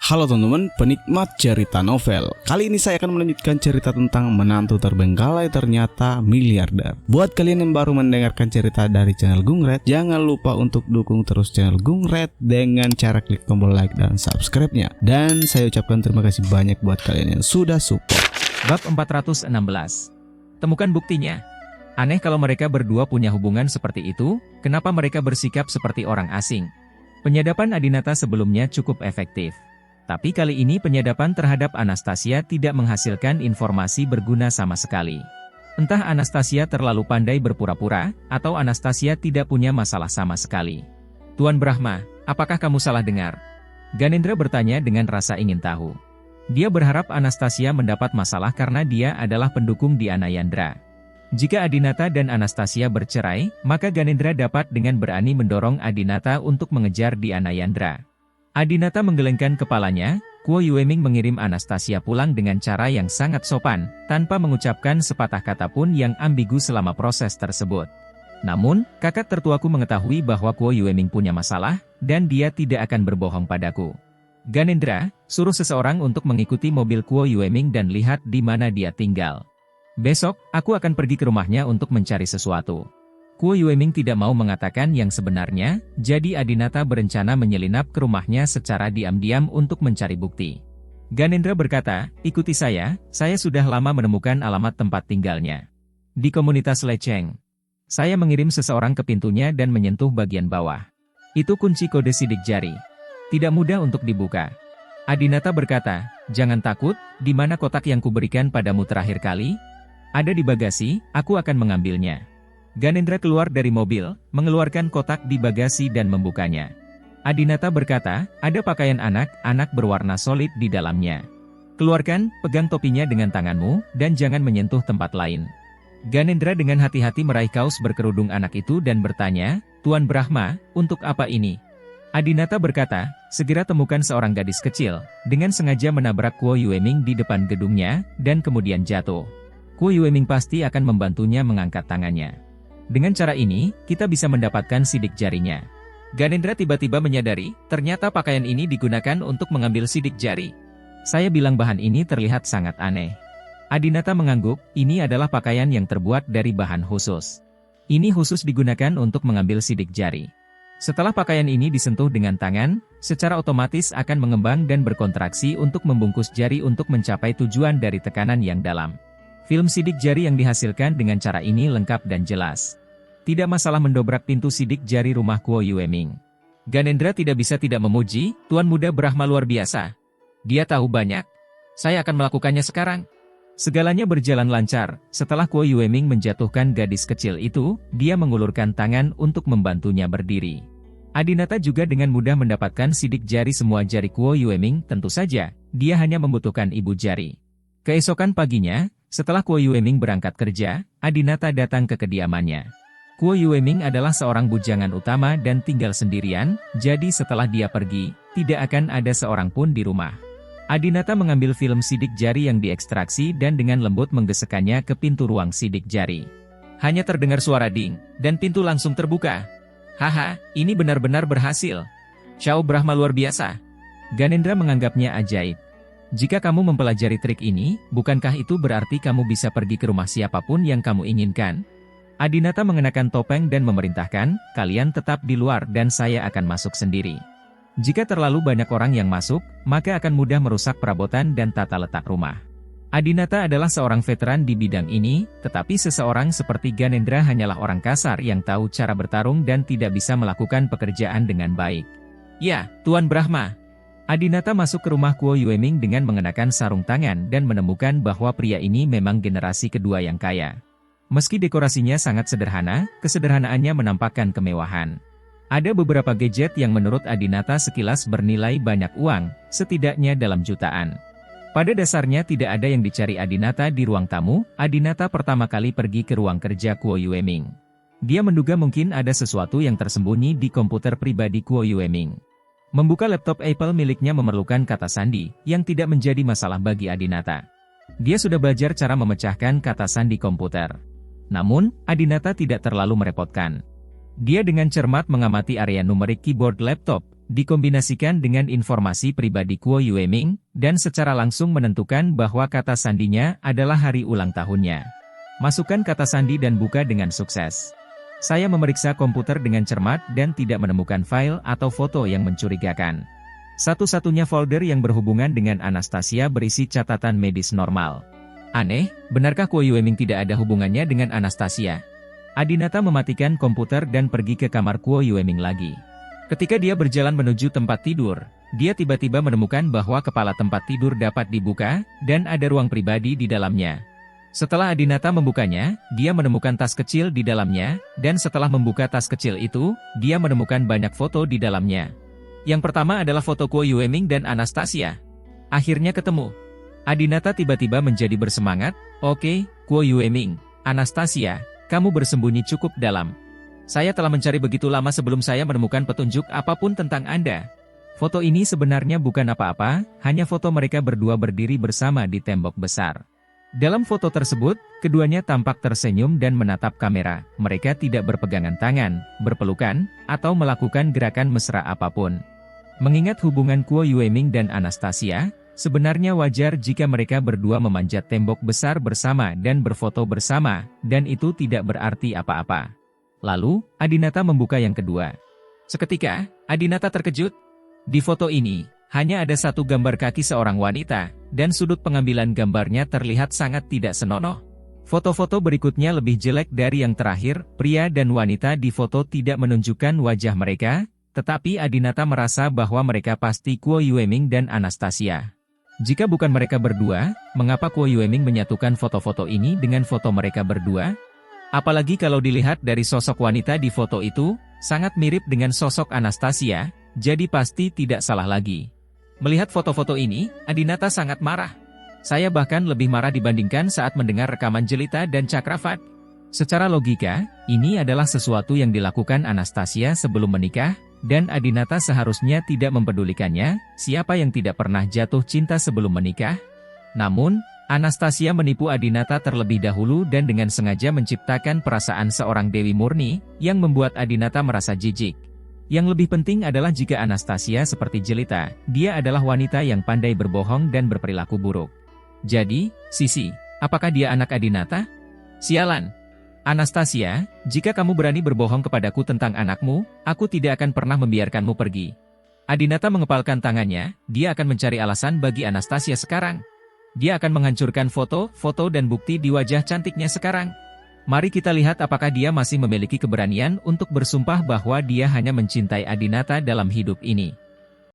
Halo teman-teman, penikmat cerita novel. Kali ini saya akan melanjutkan cerita tentang menantu terbengkalai ternyata miliarder. Buat kalian yang baru mendengarkan cerita dari channel Gungred, jangan lupa untuk dukung terus channel Gungred dengan cara klik tombol like dan subscribe-nya. Dan saya ucapkan terima kasih banyak buat kalian yang sudah support. Bab 416. Temukan buktinya. Aneh kalau mereka berdua punya hubungan seperti itu, kenapa mereka bersikap seperti orang asing? Penyadapan Adinata sebelumnya cukup efektif. Tapi kali ini penyadapan terhadap Anastasia tidak menghasilkan informasi berguna sama sekali. Entah Anastasia terlalu pandai berpura-pura, atau Anastasia tidak punya masalah sama sekali. Tuan Brahma, apakah kamu salah dengar? Ganendra bertanya dengan rasa ingin tahu. Dia berharap Anastasia mendapat masalah karena dia adalah pendukung Diana Yandra. Jika Adinata dan Anastasia bercerai, maka Ganendra dapat dengan berani mendorong Adinata untuk mengejar Diana Yandra. Adinata menggelengkan kepalanya. Kuo Yueming mengirim Anastasia pulang dengan cara yang sangat sopan, tanpa mengucapkan sepatah kata pun yang ambigu selama proses tersebut. Namun, kakak tertuaku mengetahui bahwa Kuo Yueming punya masalah, dan dia tidak akan berbohong padaku. Ganendra, suruh seseorang untuk mengikuti mobil Kuo Yueming dan lihat di mana dia tinggal. Besok, aku akan pergi ke rumahnya untuk mencari sesuatu. Kuo Yueming tidak mau mengatakan yang sebenarnya, jadi Adinata berencana menyelinap ke rumahnya secara diam-diam untuk mencari bukti. Ganendra berkata, ikuti saya sudah lama menemukan alamat tempat tinggalnya. Di komunitas Leceng. Saya mengirim seseorang ke pintunya dan menyentuh bagian bawah. Itu kunci kode sidik jari. Tidak mudah untuk dibuka. Adinata berkata, jangan takut, di mana kotak yang kuberikan padamu terakhir kali? Ada di bagasi, aku akan mengambilnya. Ganendra keluar dari mobil, mengeluarkan kotak di bagasi dan membukanya. Adinata berkata, ada pakaian anak-anak berwarna solid di dalamnya. Keluarkan, pegang topinya dengan tanganmu, dan jangan menyentuh tempat lain. Ganendra dengan hati-hati meraih kaos berkerudung anak itu dan bertanya, Tuan Brahma, untuk apa ini? Adinata berkata, segera temukan seorang gadis kecil, dengan sengaja menabrak Kuo Yueming di depan gedungnya, dan kemudian jatuh. Kuo Yueming pasti akan membantunya mengangkat tangannya. Dengan cara ini, kita bisa mendapatkan sidik jarinya. Ganendra tiba-tiba menyadari, ternyata pakaian ini digunakan untuk mengambil sidik jari. Saya bilang bahan ini terlihat sangat aneh. Adinata mengangguk, ini adalah pakaian yang terbuat dari bahan khusus. Ini khusus digunakan untuk mengambil sidik jari. Setelah pakaian ini disentuh dengan tangan, secara otomatis akan mengembang dan berkontraksi untuk membungkus jari untuk mencapai tujuan dari tekanan yang dalam. Film sidik jari yang dihasilkan dengan cara ini lengkap dan jelas. Tidak masalah mendobrak pintu sidik jari rumah Kuo Yueming. Ganendra tidak bisa tidak memuji, Tuan Muda Brahma luar biasa. Dia tahu banyak. Saya akan melakukannya sekarang. Segalanya berjalan lancar. Setelah Kuo Yueming menjatuhkan gadis kecil itu, dia mengulurkan tangan untuk membantunya berdiri. Adinata juga dengan mudah mendapatkan sidik jari semua jari Kuo Yueming, tentu saja, dia hanya membutuhkan ibu jari. Keesokan paginya, setelah Kuo Yueming berangkat kerja, Adinata datang ke kediamannya. Kuo Yueming adalah seorang bujangan utama dan tinggal sendirian, jadi setelah dia pergi, tidak akan ada seorang pun di rumah. Adinata mengambil film sidik jari yang diekstraksi dan dengan lembut menggesekannya ke pintu ruang sidik jari. Hanya terdengar suara ding, dan pintu langsung terbuka. Haha, ini benar-benar berhasil. Xiao Brahma luar biasa. Ganendra menganggapnya ajaib. Jika kamu mempelajari trik ini, bukankah itu berarti kamu bisa pergi ke rumah siapapun yang kamu inginkan? Adinata mengenakan topeng dan memerintahkan, kalian tetap di luar dan saya akan masuk sendiri. Jika terlalu banyak orang yang masuk, maka akan mudah merusak perabotan dan tata letak rumah. Adinata adalah seorang veteran di bidang ini, tetapi seseorang seperti Ganendra hanyalah orang kasar yang tahu cara bertarung dan tidak bisa melakukan pekerjaan dengan baik. Ya, Tuan Brahma. Adinata masuk ke rumah Kuo Yueming dengan mengenakan sarung tangan dan menemukan bahwa pria ini memang generasi kedua yang kaya. Meski dekorasinya sangat sederhana, kesederhanaannya menampakkan kemewahan. Ada beberapa gadget yang menurut Adinata sekilas bernilai banyak uang, setidaknya dalam jutaan. Pada dasarnya tidak ada yang dicari Adinata di ruang tamu. Adinata pertama kali pergi ke ruang kerja Kuo Yueming. Dia menduga mungkin ada sesuatu yang tersembunyi di komputer pribadi Kuo Yueming. Membuka laptop Apple miliknya memerlukan kata sandi, yang tidak menjadi masalah bagi Adinata. Dia sudah belajar cara memecahkan kata sandi komputer. Namun, Adinata tidak terlalu merepotkan. Dia dengan cermat mengamati area numerik keyboard laptop, dikombinasikan dengan informasi pribadi Kuo Yueming, dan secara langsung menentukan bahwa kata sandinya adalah hari ulang tahunnya. Masukkan kata sandi dan buka dengan sukses. Saya memeriksa komputer dengan cermat dan tidak menemukan file atau foto yang mencurigakan. Satu-satunya folder yang berhubungan dengan Anastasia berisi catatan medis normal. Aneh, benarkah Kuo Yueming tidak ada hubungannya dengan Anastasia? Adinata mematikan komputer dan pergi ke kamar Kuo Yueming lagi. Ketika dia berjalan menuju tempat tidur, dia tiba-tiba menemukan bahwa kepala tempat tidur dapat dibuka, dan ada ruang pribadi di dalamnya. Setelah Adinata membukanya, dia menemukan tas kecil di dalamnya, dan setelah membuka tas kecil itu, dia menemukan banyak foto di dalamnya. Yang pertama adalah foto Kuo Yueming dan Anastasia. Akhirnya ketemu. Adinata tiba-tiba menjadi bersemangat. Oke, Kuo Yueming, Anastasia, kamu bersembunyi cukup dalam. Saya telah mencari begitu lama sebelum saya menemukan petunjuk apapun tentang Anda. Foto ini sebenarnya bukan apa-apa, hanya foto mereka berdua berdiri bersama di tembok besar. Dalam foto tersebut, keduanya tampak tersenyum dan menatap kamera. Mereka tidak berpegangan tangan, berpelukan, atau melakukan gerakan mesra apapun. Mengingat hubungan Kuo Yueming dan Anastasia, sebenarnya wajar jika mereka berdua memanjat tembok besar bersama dan berfoto bersama, dan itu tidak berarti apa-apa. Lalu, Adinata membuka yang kedua. Seketika, Adinata terkejut. Di foto ini, hanya ada satu gambar kaki seorang wanita, dan sudut pengambilan gambarnya terlihat sangat tidak senonoh. Foto-foto berikutnya lebih jelek dari yang terakhir. Pria dan wanita di foto tidak menunjukkan wajah mereka, tetapi Adinata merasa bahwa mereka pasti Kuo Yueming dan Anastasia. Jika bukan mereka berdua, mengapa Kuo Yueming menyatukan foto-foto ini dengan foto mereka berdua? Apalagi kalau dilihat dari sosok wanita di foto itu, sangat mirip dengan sosok Anastasia, jadi pasti tidak salah lagi. Melihat foto-foto ini, Adinata sangat marah. Saya bahkan lebih marah dibandingkan saat mendengar rekaman Jelita dan Cakravat. Secara logika, ini adalah sesuatu yang dilakukan Anastasia sebelum menikah, dan Adinata seharusnya tidak mempedulikannya. Siapa yang tidak pernah jatuh cinta sebelum menikah? Namun, Anastasia menipu Adinata terlebih dahulu dan dengan sengaja menciptakan perasaan seorang Dewi Murni, yang membuat Adinata merasa jijik. Yang lebih penting adalah jika Anastasia seperti Jelita, dia adalah wanita yang pandai berbohong dan berperilaku buruk. Jadi, Sisi, apakah dia anak Adinata? Sialan! Anastasia, jika kamu berani berbohong kepadaku tentang anakmu, aku tidak akan pernah membiarkanmu pergi. Adinata mengepalkan tangannya, dia akan mencari alasan bagi Anastasia sekarang. Dia akan menghancurkan foto-foto dan bukti di wajah cantiknya sekarang. Mari kita lihat apakah dia masih memiliki keberanian untuk bersumpah bahwa dia hanya mencintai Adinata dalam hidup ini.